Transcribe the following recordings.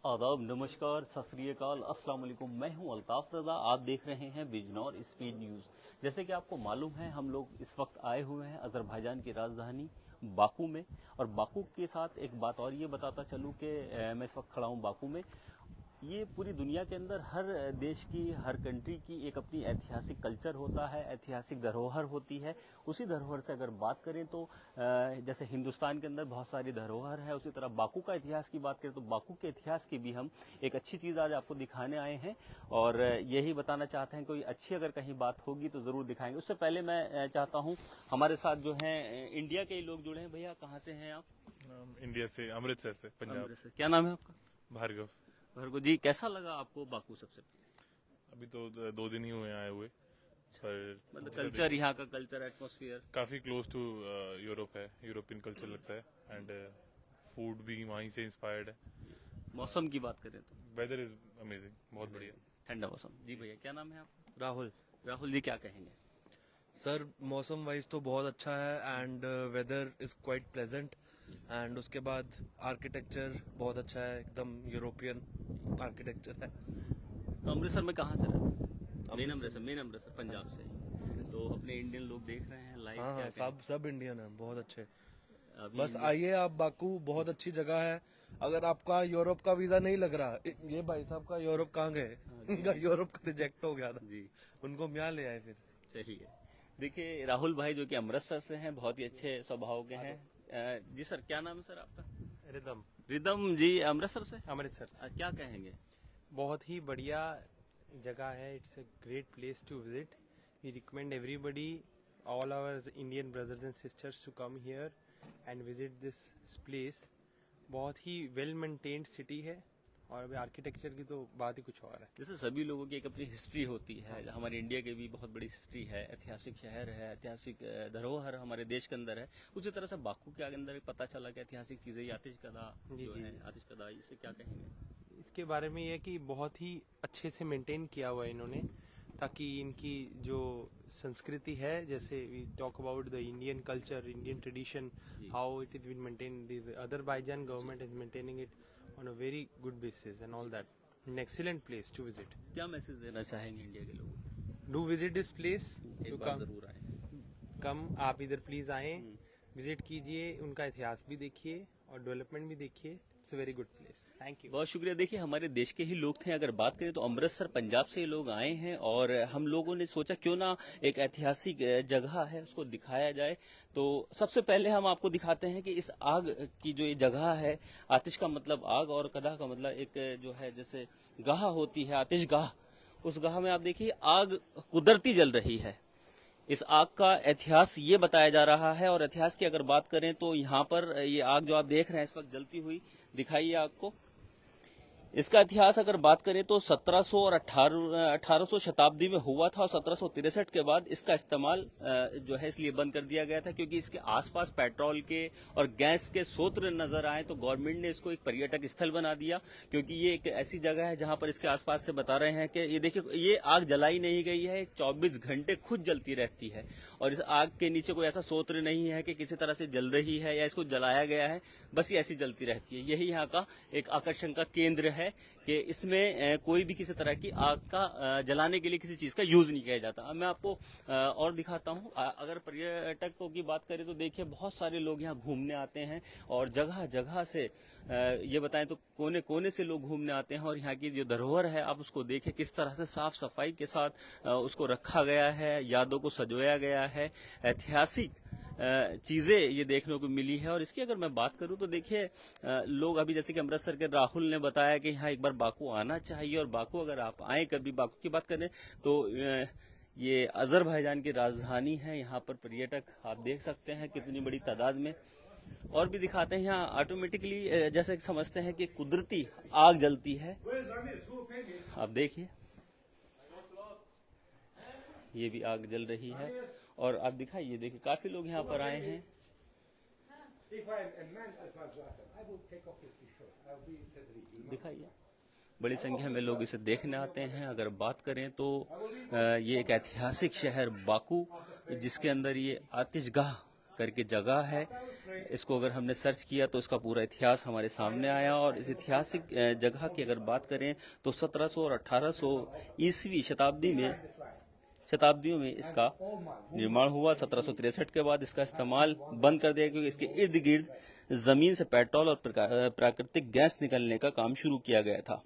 आदाब, नमस्कार, सत श्री अकाल, अस्सलाम वालेकुम। मैं हूं अल्ताफ रजा। आप देख रहे हैं बिजनौर स्पीड न्यूज़। जैसे कि आपको मालूम है, हम लोग इस वक्त आए हुए हैं अजरबैजान की राजधानी बाकू में। और बाकू के साथ एक बात और ये बताता चलूं कि मैं इस वक्त खड़ा हूं बाकू में। ये पूरी दुनिया के अंदर हर देश की, हर कंट्री की एक अपनी ऐतिहासिक कल्चर होता है, ऐतिहासिक धरोहर होती है। उसी धरोहर से अगर बात करें तो जैसे हिंदुस्तान के अंदर बहुत सारी धरोहर है, उसी तरह बाकू का इतिहास की बात करें तो बाकू के इतिहास की भी हम एक अच्छी चीज़ आज आपको दिखाने आए हैं। और यही बताना चाहते हैं, कोई अच्छी अगर कहीं बात होगी तो ज़रूर दिखाएंगे। उससे पहले मैं चाहता हूँ, हमारे साथ जो हैं इंडिया के लोग जुड़े हैं। भैया कहाँ से हैं आप? इंडिया से, अमृतसर से, पंजाब। अमृतसर। क्या नाम है आपका? भार्गव। भार्गव जी, कैसा लगा आपको बाकू सबसे? अभी तो 2 दिन ही हुए आए हुए, पर मतलब कल्चर, यहाँ का कल्चर, एटमॉस्फेयर काफी क्लोज टू यूरोप है, यूरोपियन कल्चर लगता है। एंड फूड भी वहीं से इंस्पायर्ड है। मौसम की बात करें तो वेदर इज अमेजिंग, बहुत बढ़िया। ठंडा मौसम। जी भैया, क्या नाम है आपका? राहुल। राहुल जी, क्या कहेंगे? सर, मौसम वाइज तो बहुत अच्छा है and weather is quite pleasant. And उसके बाद आर्किटेक्चर बहुत अच्छा है, एकदम यूरोपियन आर्किटेक्चर है। तो अमृतसर में कहाँ से रहते हैं? मेन अमृतसर पंजाब से। तो अपने इंडियन लोग देख रहे हैं लाइव। हाँ क्या हाँ, सब इंडियन है, बहुत अच्छे। अभी बस आइए आप बाकू, बहुत अच्छी जगह है। अगर आपका यूरोप का वीजा नहीं लग रहा, ये भाई साहब का यूरोप कहाँ गए? इनका यूरोप का रिजेक्ट हो गया था जी, उनको हम यहाँ ले आए फिर। चलिए। देखिए, राहुल भाई जो कि अमृतसर से हैं, बहुत ही अच्छे स्वभाव के हैं। जी सर, क्या नाम है सर आपका? रिदम। रिदम जी, अमृतसर से। अमृतसर से क्या कहेंगे? बहुत ही बढ़िया जगह है। It's a great place to visit. We recommend everybody, all our Indian brothers and sisters to come here and visit this place. बहुत ही वेल मेंटेन्ड सिटी है और अभी आर्किटेक्चर की तो बात ही कुछ और है। जैसे सभी लोगों की एक अपनी हिस्ट्री होती है, हमारे इंडिया के भी बहुत बड़ी हिस्ट्री है, ऐतिहासिक शहर है, ऐतिहासिक धरोहर हमारे देश के अंदर है। उसी तरह से बाकू के अंदर पता चला कि ऐतिहासिक चीजें, आतिशकदा जो है, आतिशकदा, इसे क्या कहेंगे? इसके बारे में यह है कि बहुत ही अच्छे से मेंटेन किया हुआ है इन्होंने, ताकि इनकी जो संस्कृति है, जैसे we talk about the Indian culture, Indian tradition, how it is been maintain, the Azerbaijan government is maintaining it on a very good basis and all that. An excellent place to visit. क्या message देना चाहेंगे India के लोगों को? Do visit this place, एक टू बार come जरूर आए। कम आप इधर प्लीज आए, विजिट कीजिए, उनका इतिहास भी देखिए और डेवलपमेंट भी देखिए। It's a very good place. Thank you. बहुत शुक्रिया। देखिए, हमारे देश के ही लोग थे। अगर बात करें तो अमृतसर पंजाब से ये लोग आए हैं और हम लोगों ने सोचा क्यों ना एक ऐतिहासिक जगह है उसको दिखाया जाए। तो सबसे पहले हम आपको दिखाते हैं कि इस आग की जो ये जगह है, आतिश का मतलब आग और कदा का मतलब एक जो है जैसे गाह होती है, आतिश गाह। उस गाह में आप देखिए आग कुदरती जल रही है। इस आग का इतिहास ये बताया जा रहा है। और इतिहास की अगर बात करें तो यहाँ पर ये आग जो आप देख रहे हैं इस वक्त जलती हुई दिखाई है आपको। इसका इतिहास अगर बात करें तो 1700 और 1800 शताब्दी में हुआ था और 1763 के बाद इसका इस्तेमाल जो है इसलिए बंद कर दिया गया था क्योंकि इसके आसपास पेट्रोल के और गैस के स्रोत नजर आए, तो गवर्नमेंट ने इसको एक पर्यटक स्थल बना दिया। क्योंकि ये एक ऐसी जगह है जहां पर इसके आसपास से बता रहे हैं कि ये देखिए, ये आग जलाई नहीं गई है, 24 घंटे खुद जलती रहती है। और इस आग के नीचे कोई ऐसा स्रोत नहीं है कि किसी तरह से जल रही है या इसको जलाया गया है, बस ये ऐसी जलती रहती है। यही यहाँ का एक आकर्षण का केंद्र है कि इसमें कोई भी किसी तरह की आग का जलाने के लिए किसी चीज का यूज नहीं किया जाता। अब मैं आपको और दिखाता हूँ। अगर पर्यटकों की बात करें तो देखिए, बहुत सारे लोग यहाँ घूमने आते हैं और जगह जगह से ये बताएं तो कोने कोने से लोग घूमने आते हैं। और यहाँ की जो धरोहर है आप उसको देखें, किस तरह से साफ सफाई के साथ उसको रखा गया है, यादों को सजोया गया है, ऐतिहासिक चीजें ये देखने को मिली है। और इसकी अगर मैं बात करूं तो देखिए, लोग अभी जैसे कि अमृतसर के राहुल ने बताया कि यहाँ एक बार बाकू आना चाहिए। और बाकू अगर आप आए, कभी बाकू की बात करें तो ये अजरबैजान की राजधानी है। यहाँ पर पर्यटक आप देख सकते हैं कितनी बड़ी तादाद में। और भी दिखाते हैं, यहाँ ऑटोमेटिकली जैसे समझते हैं कि कुदरती आग जलती है। आप देखिए, ये भी आग जल रही है। और आप दिखाइए, देखिए काफी लोग यहाँ पर आए हैं। दिखाइए, बड़ी संख्या में लोग इसे देखने आते हैं। अगर बात करें तो ये एक ऐतिहासिक शहर बाकू, जिसके अंदर ये आतिशगाह करके जगह है। इसको अगर हमने सर्च किया तो इसका पूरा इतिहास हमारे सामने आया, और इस ऐतिहासिक जगह की अगर बात करें तो 1700 और 1800 ईसवी शताब्दियों में इसका निर्माण हुआ। 1763 के बाद इसका इस्तेमाल बंद कर दिया, क्योंकि इसके इर्द गिर्द जमीन से पेट्रोल और प्राकृतिक गैस निकलने का काम शुरू किया गया था।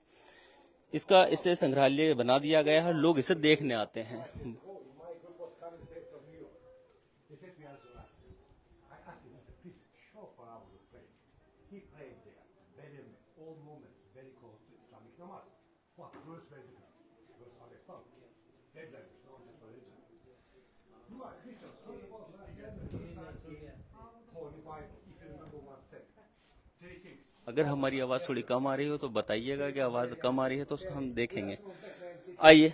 इसे संग्रहालय बना दिया गया है, लोग इसे देखने आते हैं। अगर हमारी आवाज थोड़ी कम आ रही हो तो बताइएगा कि आवाज कम आ रही है, तो उसको हम देखेंगे। आइए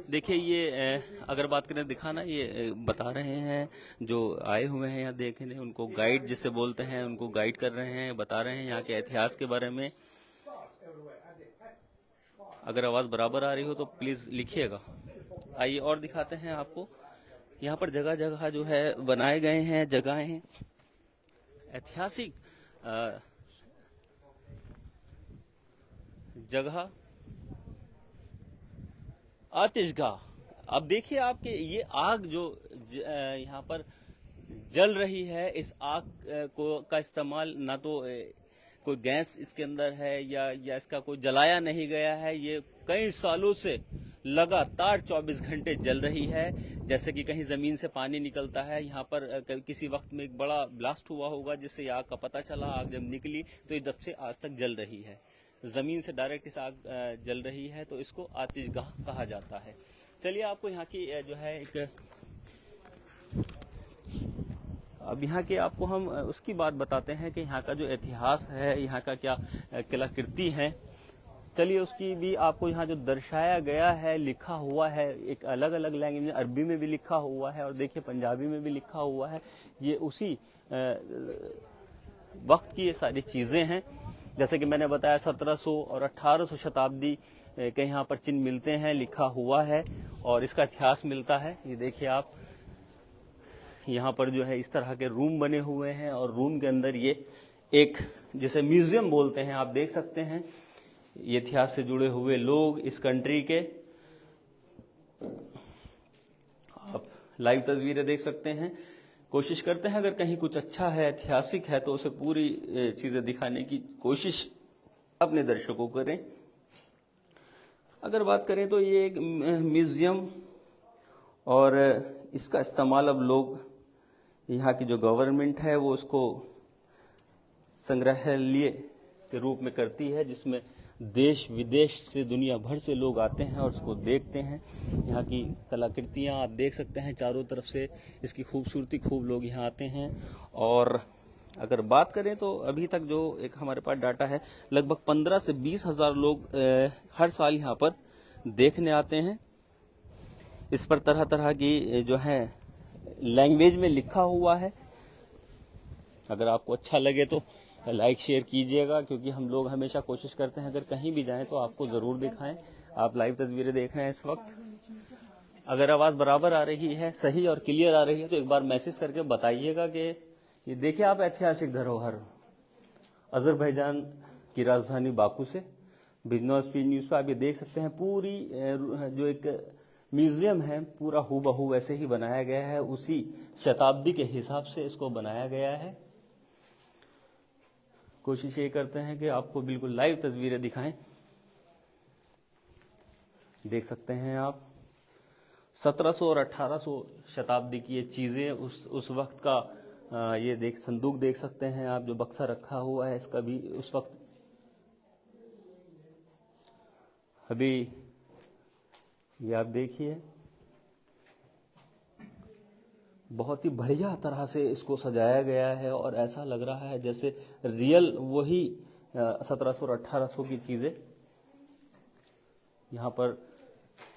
देखिए, ये अगर बात करें दिखाना, ये बता रहे हैं जो आए हुए हैं यहाँ देखने, उनको गाइड जिसे बोलते हैं, उनको गाइड कर रहे हैं, बता रहे हैं यहाँ के इतिहास के बारे में। अगर आवाज बराबर आ रही हो तो प्लीज लिखिएगा। आइए और दिखाते हैं आपको। यहाँ पर जगह जगह जो है बनाए गए हैं जगहें, ऐतिहासिक जगह, आतिशगाह। अब देखिए आपके ये आग जो यहाँ पर जल रही है, इस आग का इस्तेमाल ना तो कोई गैस इसके अंदर है या इसका कोई जलाया नहीं गया है। ये कई सालों से लगातार 24 घंटे जल रही है। जैसे कि कहीं जमीन से पानी निकलता है, यहाँ पर किसी वक्त में एक बड़ा ब्लास्ट हुआ होगा जिससे आग का पता चला। आग जब निकली तो ये तब से आज तक जल रही है, जमीन से डायरेक्ट इस आग जल रही है, तो इसको आतिशगाह कहा जाता है। चलिए आपको यहाँ की जो है एक, अब यहाँ के आपको हम उसकी बात बताते हैं कि यहाँ का जो इतिहास है, यहाँ का क्या कलाकृति है। चलिए उसकी भी आपको यहाँ जो दर्शाया गया है, लिखा हुआ है एक अलग अलग लैंग्वेज में, अरबी में भी लिखा हुआ है और देखिए पंजाबी में भी लिखा हुआ है। ये उसी वक्त की ये सारी चीजें हैं। जैसे कि मैंने बताया 1700 और 1800 शताब्दी के यहाँ पर चिन्ह मिलते हैं, लिखा हुआ है और इसका इतिहास मिलता है। ये देखिए आप, यहाँ पर जो है इस तरह के रूम बने हुए हैं और रूम के अंदर ये एक जिसे म्यूजियम बोलते हैं, आप देख सकते हैं ये इतिहास से जुड़े हुए लोग इस कंट्री के। आप लाइव तस्वीरें देख सकते हैं। कोशिश करते हैं अगर कहीं कुछ अच्छा है, ऐतिहासिक है, तो उसे पूरी चीजें दिखाने की कोशिश अपने दर्शकों को करें। अगर बात करें तो ये एक म्यूजियम, और इसका इस्तेमाल अब लोग, यहाँ की जो गवर्नमेंट है वो उसको संग्रहालय के रूप में करती है, जिसमें देश विदेश से दुनिया भर से लोग आते हैं और उसको देखते हैं। यहाँ की कलाकृतियाँ आप देख सकते हैं, चारों तरफ से इसकी खूबसूरती, खूब लोग यहाँ आते हैं। और अगर बात करें तो अभी तक जो एक हमारे पास डाटा है, लगभग 15 से 20 हजार लोग हर साल यहाँ पर देखने आते हैं। इस पर तरह तरह की जो है लैंग्वेज में लिखा हुआ है। अगर आपको अच्छा लगे तो लाइक शेयर कीजिएगा, क्योंकि हम लोग हमेशा कोशिश करते हैं अगर कहीं भी जाएं तो आपको जरूर दिखाएं। आप लाइव तस्वीरें देख रहे हैं इस वक्त। अगर आवाज बराबर आ रही है, सही और क्लियर आ रही है, तो एक बार मैसेज करके बताइएगा कि ये देखिए आप, ऐतिहासिक धरोहर अजरबैजान की राजधानी बाकू से बिजनौर स्पीड न्यूज पर आप ये देख सकते हैं। पूरी जो एक म्यूजियम है, पूरा हूबहू वैसे ही बनाया गया है, उसी शताब्दी के हिसाब से इसको बनाया गया है। कोशिश ये करते हैं कि आपको बिल्कुल लाइव तस्वीरें दिखाएं। देख सकते हैं आप 1700 और 1800 शताब्दी की ये चीजें, उस वक्त का ये देख संदूक देख सकते हैं आप, जो बक्सा रखा हुआ है इसका भी उस वक्त अभी ये आप देखिए, बहुत ही बढ़िया तरह से इसको सजाया गया है और ऐसा लग रहा है जैसे रियल वही 1700 और 1800 की चीजें यहां पर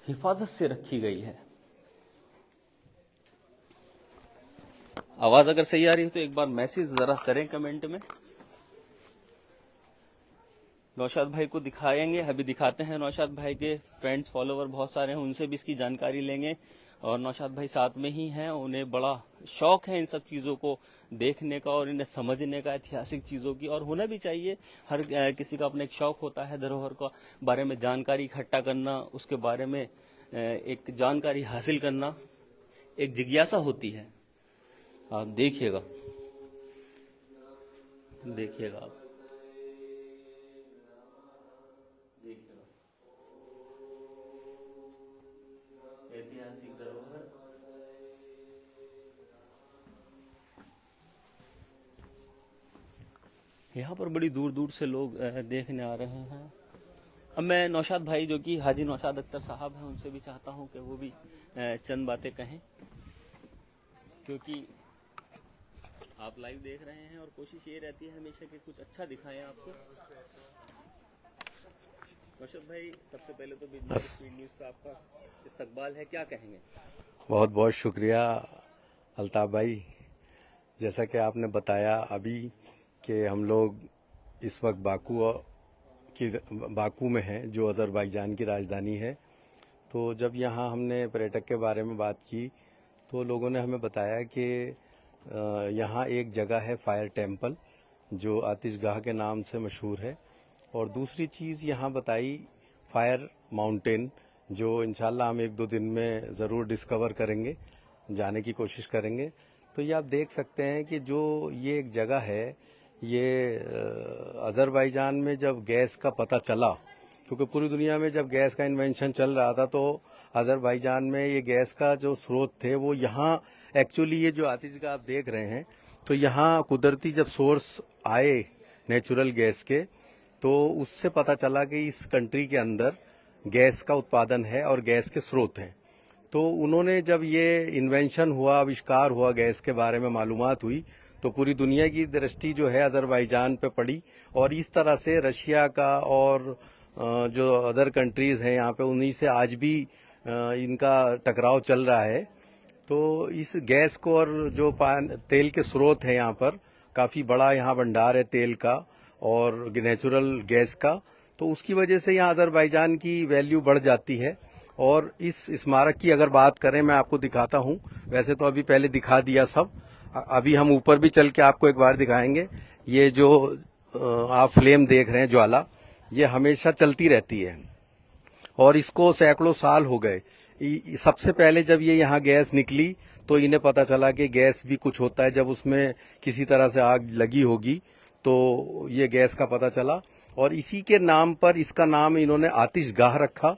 हिफाजत से रखी गई है। आवाज अगर सही आ रही है तो एक बार मैसेज जरा करें कमेंट में। नौशाद भाई को दिखाएंगे, अभी दिखाते हैं। नौशाद भाई के फ्रेंड्स फॉलोवर बहुत सारे हैं, उनसे भी इसकी जानकारी लेंगे। और नौशाद भाई साथ में ही हैं। उन्हें बड़ा शौक है इन सब चीज़ों को देखने का और इन्हें समझने का, ऐतिहासिक चीज़ों की, और होना भी चाहिए। हर किसी का अपना एक शौक होता है धरोहर का बारे में जानकारी इकट्ठा करना, उसके बारे में एक जानकारी हासिल करना एक जिज्ञासा होती है। आप देखिएगा आप ऐतिहासिक धरोहर। यहाँ पर बड़ी दूर दूर से लोग देखने आ रहे हैं। अब मैं नौशाद भाई जो कि हाजी नौशाद अख्तर साहब हैं, उनसे भी चाहता हूँ कि वो भी चंद बातें कहें, क्योंकि आप लाइव देख रहे हैं और कोशिश ये रहती है हमेशा कि कुछ अच्छा दिखाएं आपको। नौशाद भाई, सबसे पहले तो बिजनेस स्पीड न्यूज़ का आपका इस्तकबाल है, क्या कहेंगे? बहुत बहुत शुक्रिया अल्ताफ भाई। जैसा कि आपने बताया अभी कि हम लोग इस वक्त बाकू में हैं, जो अज़रबैजान की राजधानी है। तो जब यहाँ हमने पर्यटक के बारे में बात की तो लोगों ने हमें बताया कि यहाँ एक जगह है फायर टेम्पल, जो आतिशगाह के नाम से मशहूर है। और दूसरी चीज़ यहाँ बताई फायर माउंटेन, जो इंशाल्लाह हम 1-2 दिन में ज़रूर डिस्कवर करेंगे, जाने की कोशिश करेंगे। तो ये आप देख सकते हैं कि जो ये एक जगह है, ये अज़रबैजान में जब गैस का पता चला, क्योंकि पूरी दुनिया में जब गैस का इन्वेंशन चल रहा था तो अज़रबैजान में ये गैस का जो स्रोत थे वो यहाँ एक्चुअली ये जो आतिशगाह आप देख रहे हैं, तो यहाँ कुदरती जब सोर्स आए नेचुरल गैस के, तो उससे पता चला कि इस कंट्री के अंदर गैस का उत्पादन है और गैस के स्रोत हैं। तो उन्होंने जब ये इन्वेंशन हुआ, आविष्कार हुआ, गैस के बारे में मालूमात हुई, तो पूरी दुनिया की दृष्टि जो है अज़रबैजान पे पड़ी। और इस तरह से रशिया का और जो अदर कंट्रीज हैं यहाँ पे, उन्हीं से आज भी इनका टकराव चल रहा है। तो इस गैस को और जो तेल के स्रोत हैं यहाँ पर, काफ़ी बड़ा यहाँ भंडार है तेल का और नेचुरल गैस का, तो उसकी वजह से यहाँ अज़रबैजान की वैल्यू बढ़ जाती है। और इस स्मारक की अगर बात करें, मैं आपको दिखाता हूँ, वैसे तो अभी पहले दिखा दिया सब, अभी हम ऊपर भी चल के आपको एक बार दिखाएंगे। ये जो आप फ्लेम देख रहे हैं, ज्वाला, ये हमेशा चलती रहती है और इसको सैकड़ों साल हो गए। सबसे पहले जब ये यहाँ गैस निकली तो इन्हें पता चला कि गैस भी कुछ होता है, जब उसमें किसी तरह से आग लगी होगी तो ये गैस का पता चला, और इसी के नाम पर इसका नाम इन्होंने आतिशगाह रखा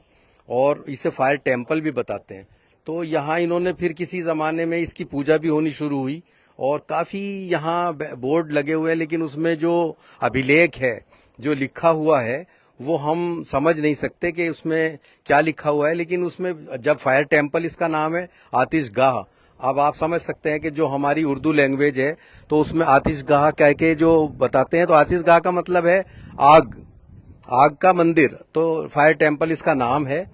और इसे फायर टेम्पल भी बताते हैं। तो यहाँ इन्होंने फिर किसी जमाने में इसकी पूजा भी होनी शुरू हुई और काफी यहाँ बोर्ड लगे हुए हैं, लेकिन उसमें जो अभिलेख है, जो लिखा हुआ है, वो हम समझ नहीं सकते कि उसमें क्या लिखा हुआ है। लेकिन उसमें जब फायर टेम्पल इसका नाम है, आतिशगाह, अब आप समझ सकते हैं कि जो हमारी उर्दू लैंग्वेज है तो उसमें आतिशगाह कह के जो बताते हैं, तो आतिशगाह का मतलब है आग, आग का मंदिर, तो फायर टेम्पल इसका नाम है।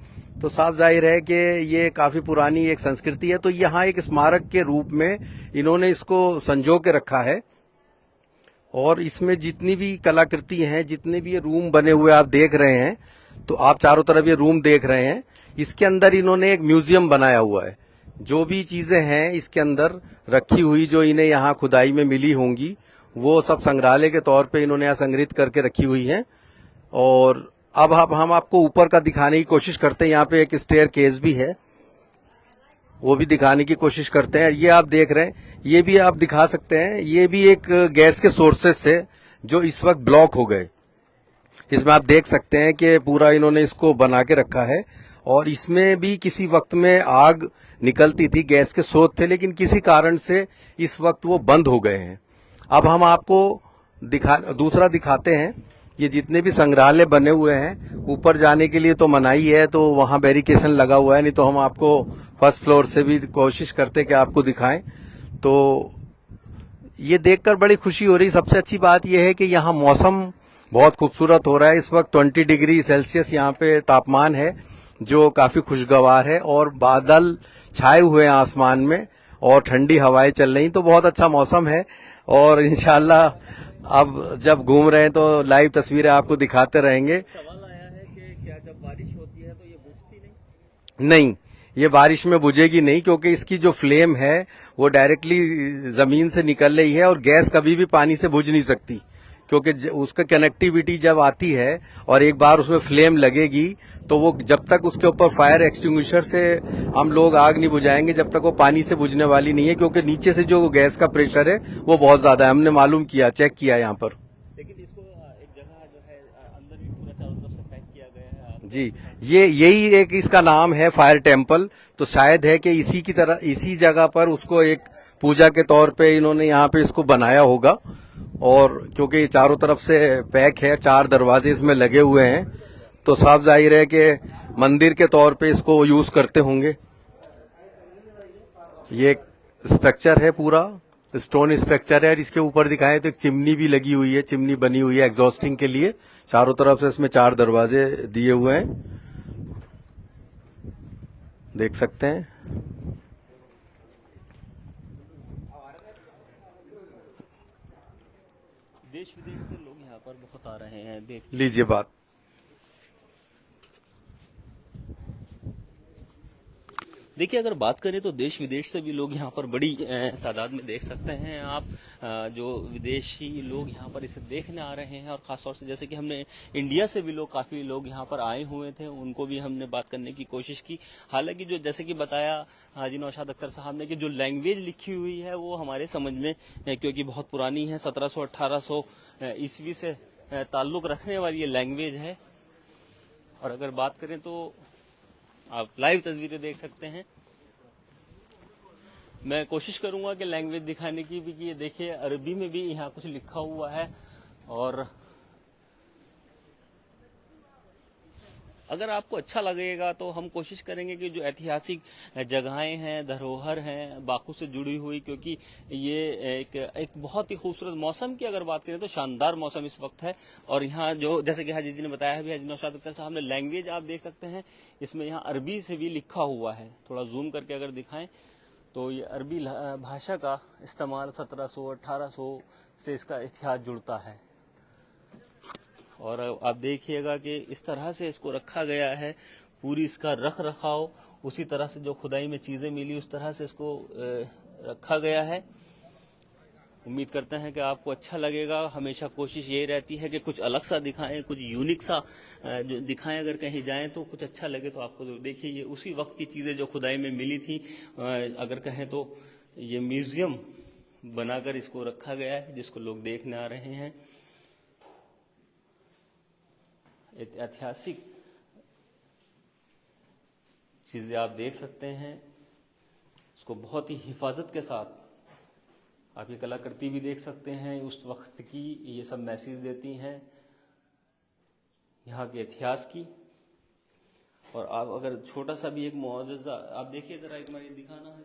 तो साफ जाहिर है कि ये काफी पुरानी एक संस्कृति है। तो यहाँ एक स्मारक के रूप में इन्होंने इसको संजो के रखा है और इसमें जितनी भी कलाकृति हैं, जितने भी ये रूम बने हुए आप देख रहे हैं, तो आप चारों तरफ ये रूम देख रहे हैं, इसके अंदर इन्होंने एक म्यूजियम बनाया हुआ है। जो भी चीजें हैं इसके अंदर रखी हुई, जो इन्हें यहाँ खुदाई में मिली होंगी, वो सब संग्रहालय के तौर पे इन्होंने यहाँ संग्रहित करके रखी हुई हैं। और अब हम आपको ऊपर का दिखाने की कोशिश करते हैं। यहाँ पे एक स्टेयर केस भी है, वो भी दिखाने की कोशिश करते हैं। ये आप देख रहे हैं, ये भी आप दिखा सकते हैं, ये भी एक गैस के सोर्सेस से जो इस वक्त ब्लॉक हो गए। इसमें आप देख सकते हैं कि पूरा इन्होंने इसको बना के रखा है और इसमें भी किसी वक्त में आग निकलती थी, गैस के स्रोत थे, लेकिन किसी कारण से इस वक्त वो बंद हो गए हैं। अब हम आपको दूसरा दिखाते हैं। ये जितने भी संग्रहालय बने हुए हैं, ऊपर जाने के लिए तो मनाही है, तो वहां बैरिकेशन लगा हुआ है, नहीं तो हम आपको फर्स्ट फ्लोर से भी कोशिश करते कि आपको दिखाएं। तो ये देखकर बड़ी खुशी हो रही। सबसे अच्छी बात यह है कि यहाँ मौसम बहुत खूबसूरत हो रहा है। इस वक्त 20 डिग्री सेल्सियस यहाँ पे तापमान है, जो काफी खुशगवार है, और बादल छाए हुए हैं आसमान में और ठंडी हवाएं चल रही, तो बहुत अच्छा मौसम है। और इंशाल्लाह अब जब घूम रहे हैं तो लाइव तस्वीरें आपको दिखाते रहेंगे। सवाल आया है कि क्या जब बारिश होती है तो ये बुझती नहीं? नहीं, ये बारिश में बुझेगी नहीं, क्योंकि इसकी जो फ्लेम है वो डायरेक्टली जमीन से निकल रही है और गैस कभी भी पानी से बुझ नहीं सकती, क्योंकि उसका कनेक्टिविटी जब आती है और एक बार उसमें फ्लेम लगेगी तो वो जब तक उसके ऊपर फायर एक्सटिंग्विशर से हम लोग आग नहीं बुझाएंगे जब तक वो पानी से बुझने वाली नहीं है, क्योंकि नीचे से जो गैस का प्रेशर है वो बहुत ज्यादा है। हमने मालूम किया, चेक किया यहाँ पर। लेकिन इसको एक जगह जो है अंदर भी पूरा चारों तरफ से पैक किया गया है। जी, यही एक इसका नाम है फायर टेम्पल। तो शायद है कि इसी की तरह इसी जगह पर उसको एक पूजा के तौर पे इन्होंने यहाँ पे इसको बनाया होगा। और क्योंकि चारों तरफ से पैक है, 4 दरवाजे इसमें लगे हुए हैं, तो साफ जाहिर है कि मंदिर के तौर पे इसको यूज करते होंगे। ये एक स्ट्रक्चर है, पूरा स्टोन स्ट्रक्चर है, और इसके ऊपर दिखाएं तो एक चिमनी भी लगी हुई है, चिमनी बनी हुई है एग्जॉस्टिंग के लिए। चारों तरफ से इसमें 4 दरवाजे दिए हुए हैं, देख सकते हैं। देश विदेश से लोग यहाँ पर बहुत आ रहे हैं। देख लीजिए बात। देखिए, अगर बात करें तो देश विदेश से भी लोग यहाँ पर बड़ी तादाद में देख सकते हैं आप। जो विदेशी लोग यहाँ पर इसे देखने आ रहे हैं, और खासतौर से जैसे कि हमने इंडिया से भी लोग काफी लोग यहाँ पर आए हुए थे, उनको भी हमने बात करने की कोशिश की। हालांकि जो जैसे कि बताया हाजी नौशाद अख्तर साहब ने कि जो लैंग्वेज लिखी हुई है वो हमारे समझ में क्योंकि बहुत पुरानी है, 1700-1800 ईस्वी से ताल्लुक रखने वाली ये लैंग्वेज है। और अगर बात करें तो आप लाइव तस्वीरें देख सकते हैं। मैं कोशिश करूंगा कि लैंग्वेज दिखाने की भी, कि ये देखिए अरबी में भी यहाँ कुछ लिखा हुआ है। और अगर आपको अच्छा लगेगा तो हम कोशिश करेंगे कि जो ऐतिहासिक जगहें हैं, धरोहर हैं बाकू से जुड़ी हुई, क्योंकि ये एक बहुत ही खूबसूरत मौसम की अगर बात करें तो शानदार मौसम इस वक्त है। और यहाँ जो जैसे कि हाजी जी ने बताया भी, हाजी नौशाद अख्तर साहब ने, लैंग्वेज आप देख सकते हैं इसमें यहाँ अरबी से भी लिखा हुआ है। थोड़ा जूम करके अगर दिखाएं तो ये अरबी भाषा का इस्तेमाल 1700-1800 से इसका इतिहास जुड़ता है। और आप देखिएगा कि इस तरह से इसको रखा गया है, पूरी इसका रख रखाव उसी तरह से जो खुदाई में चीजें मिली उस तरह से इसको रखा गया है। उम्मीद करते हैं कि आपको अच्छा लगेगा। हमेशा कोशिश यही रहती है कि कुछ अलग सा दिखाएं, कुछ यूनिक सा जो दिखाएं। अगर कहीं जाएं तो कुछ अच्छा लगे तो आपको देखिए ये उसी वक्त की चीजें जो खुदाई में मिली थी। अगर कहें तो ये म्यूजियम बनाकर इसको रखा गया है जिसको लोग देखने आ रहे हैं। ऐतिहासिक चीजें आप देख सकते हैं, उसको बहुत ही हिफाजत के साथ आप ये कलाकृति भी देख सकते हैं। उस वक्त की ये सब मैसेज देती हैं यहाँ के इतिहास की। और आप अगर छोटा सा भी एक मुआवजा आप देखिए, जरा एक बार ये दिखाना है,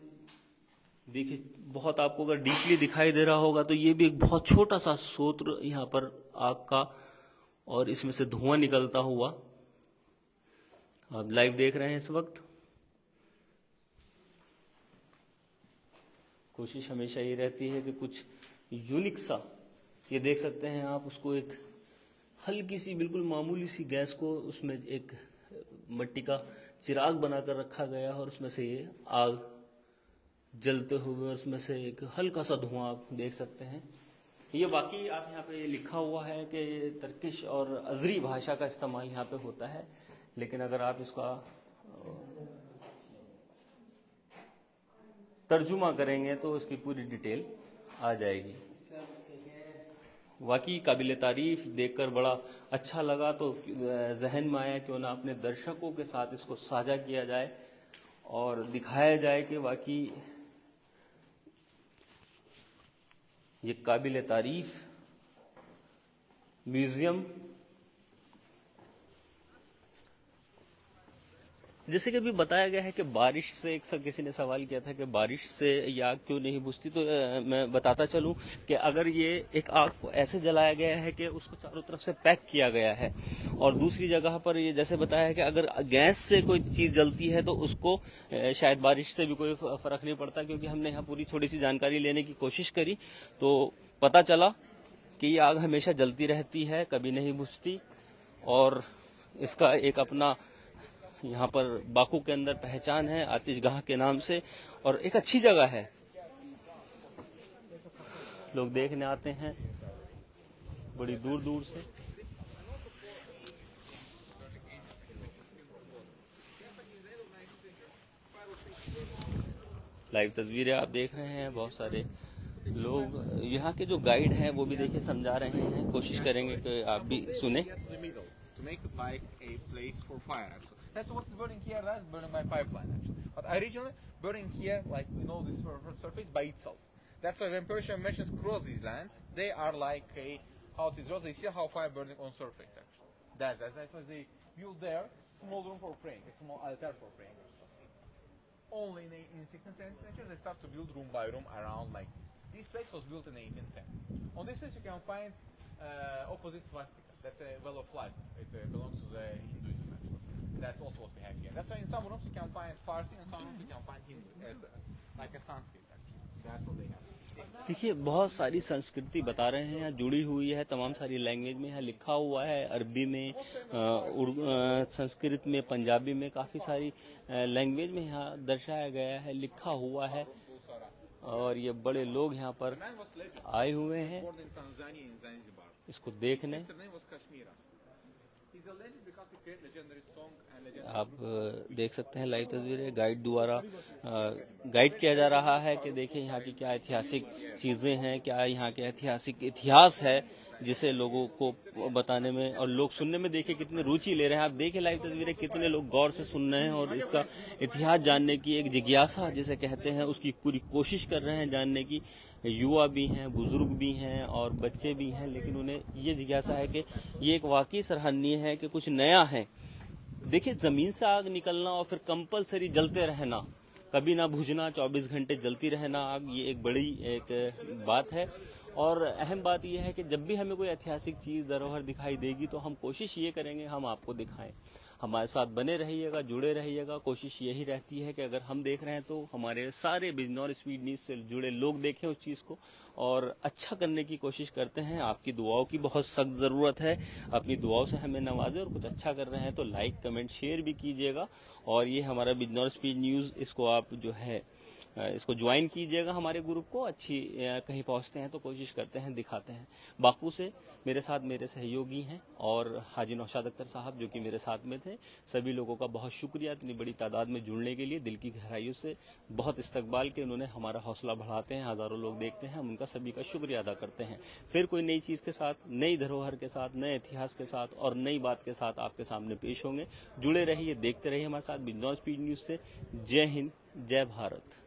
देखिए बहुत आपको अगर डीपली दिखाई दे रहा होगा तो ये भी एक बहुत छोटा सा स्रोत यहाँ पर आग का, और इसमें से धुआं निकलता हुआ आप लाइव देख रहे हैं इस वक्त। कोशिश हमेशा ये रहती है कि कुछ यूनिक सा, ये देख सकते हैं आप, उसको एक हल्की सी बिल्कुल मामूली सी गैस को उसमें एक मिट्टी का चिराग बनाकर रखा गया और उसमें से ये आग जलते हुए, उसमें से एक हल्का सा धुआं आप देख सकते हैं। ये बाकी आप यहाँ पे लिखा हुआ है कि तर्किश और अजरी भाषा का इस्तेमाल यहाँ पे होता है, लेकिन अगर आप इसका तर्जुमा करेंगे तो इसकी पूरी डिटेल आ जाएगी। वाकई काबिल तारीफ, देखकर बड़ा अच्छा लगा। तो जहन में आया क्यों ना अपने दर्शकों के साथ इसको साझा किया जाए और दिखाया जाए कि वाकई ये काबिल तारीफ म्यूजियम, जैसे कि अभी बताया गया है कि बारिश से, एक किसी ने सवाल किया था कि बारिश से ये आग क्यों नहीं बुझती, तो मैं बताता चलूं कि अगर ये एक आग को ऐसे जलाया गया है कि उसको चारों तरफ से पैक किया गया है, और दूसरी जगह पर ये जैसे बताया है कि अगर गैस से कोई चीज जलती है तो उसको शायद बारिश से भी कोई फर्क नहीं पड़ता, क्योंकि हमने यहाँ पूरी थोड़ी सी जानकारी लेने की कोशिश करी तो पता चला कि ये आग हमेशा जलती रहती है, कभी नहीं बुझती। और इसका एक अपना यहाँ पर बाकू के अंदर पहचान है आतिशगाह के नाम से, और एक अच्छी जगह है, लोग देखने आते हैं बड़ी दूर दूर से। लाइव तस्वीरें आप देख रहे हैं, बहुत सारे लोग, यहाँ के जो गाइड हैं वो भी देखिए समझा रहे हैं, कोशिश करेंगे कि आप भी सुने। the middle to make it like a place for fire. Actually, that's what's burning here. That's burning my pipeline. Actually, but originally burning here, like this surface by itself. That's why when Persian merchants cross these lands, they are like a how it draws. They see how fire burning on surface. Actually, that's why they build there small room for praying, a small altar for praying. Only in 16th century they start to build room by room around like this place was built in 1810. On this place you can find opposite swastika. That's a well of life. It belongs to the Hinduism actually. That's also what we have here. That's why in some rooms you can find Farsi, and some rooms you can find Hindu as like a Sanskrit actually. That's what they have. देखिए बहुत सारी संस्कृति बता रहे हैं, यहाँ जुड़ी हुई है तमाम सारी लैंग्वेज में, यहाँ लिखा हुआ है अरबी में, संस्कृत में, पंजाबी में, काफी सारी लैंग्वेज में यहाँ दर्शाया गया है, लिखा हुआ है। और ये बड़े लोग यहाँ पर आए हुए हैं Born in Tanzania in Zanzibar. इसको देखने। His sister name was Kashmira. He's a legend because he created legendary song and legendary. आप देख सकते हैं लाइव तस्वीरें, गाइड द्वारा गाइड किया जा रहा है कि देखिए यहाँ की क्या ऐतिहासिक चीजें हैं, क्या यहाँ के ऐतिहासिक इतिहास है, जिसे लोगों को बताने में और लोग सुनने में देखिए कितनी रुचि ले रहे हैं। आप देखिए लाइव तस्वीरें, कितने लोग गौर से सुन रहे हैं और इसका इतिहास जानने की एक जिज्ञासा जिसे कहते हैं उसकी पूरी कोशिश कर रहे हैं जानने की। युवा भी हैं, बुजुर्ग भी हैं और बच्चे भी हैं, लेकिन उन्हें ये जिज्ञासा है कि ये एक वाकई सराहनीय है कि कुछ नया है। देखिए जमीन से आग निकलना और फिर कंपलसरी जलते रहना, कभी ना बुझना, 24 घंटे जलती रहना आग, ये एक बड़ी एक बात है। और अहम बात यह है कि जब भी हमें कोई ऐतिहासिक चीज धरोहर दिखाई देगी तो हम कोशिश ये करेंगे हम आपको दिखाएं। हमारे साथ बने रहिएगा, जुड़े रहिएगा। कोशिश यही रहती है कि अगर हम देख रहे हैं तो हमारे सारे बिजनौर स्पीड न्यूज से जुड़े लोग देखें उस चीज को और अच्छा करने की कोशिश करते हैं। आपकी दुआओं की बहुत सख्त जरूरत है, अपनी दुआओं से हमें नवाजें और कुछ अच्छा कर रहे हैं तो लाइक, कमेंट, शेयर भी कीजिएगा। और ये हमारा बिजनौर स्पीड न्यूज, इसको आप जो है इसको ज्वाइन कीजिएगा हमारे ग्रुप को। अच्छी कहीं पहुंचते हैं तो कोशिश करते हैं, दिखाते हैं। बाकू से मेरे साथ मेरे सहयोगी हैं और हाजी नौशाद अख्तर साहब जो कि मेरे साथ में थे। सभी लोगों का बहुत शुक्रिया इतनी बड़ी तादाद में जुड़ने के लिए, दिल की गहराइयों से बहुत इस्तकबाल के उन्होंने हमारा हौसला बढ़ाते हैं। हजारों लोग देखते हैं, हम उनका सभी का शुक्रिया अदा करते हैं। फिर कोई नई चीज के साथ, नई धरोहर के साथ, नए इतिहास के साथ और नई बात के साथ आपके सामने पेश होंगे। जुड़े रहिए, देखते रहिए हमारे साथ बिजनौर स्पीड न्यूज से। जय हिंद, जय भारत।